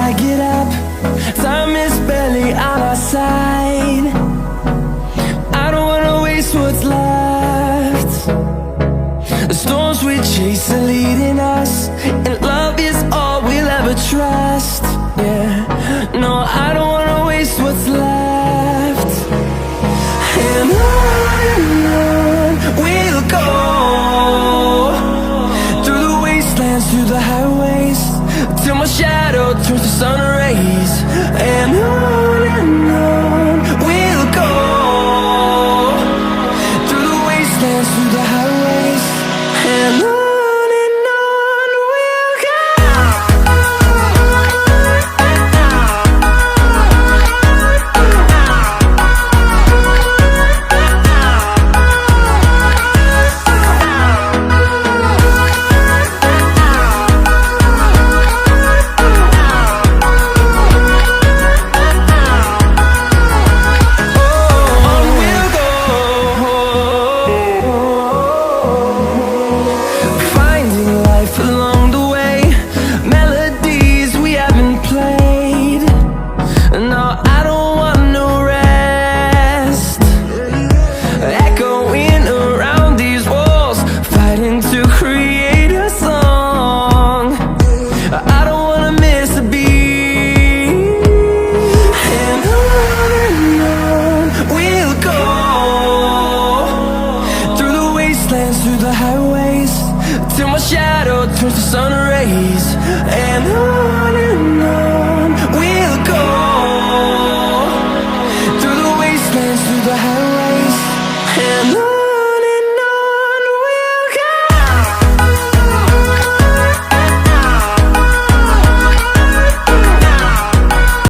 I get up, time is barely on our side. I don't wanna waste what's left. The storms we chase are leading us, and love is all we'll ever trust. Yeah, no, I don't wanna waste what's left. And on we'll go, through the wastelands, through the highways, till my shadow turns to sun rays. And on we'll go, through the wastelands, through the highways, and on we'll go. Along the way, melodies we haven't played. No, I don't want no rest. Echoing around these walls, fighting to create a song. I don't wanna miss a beat. And on we'll go, through the wastelands, through the highways, till my shadow turns to sun rays. And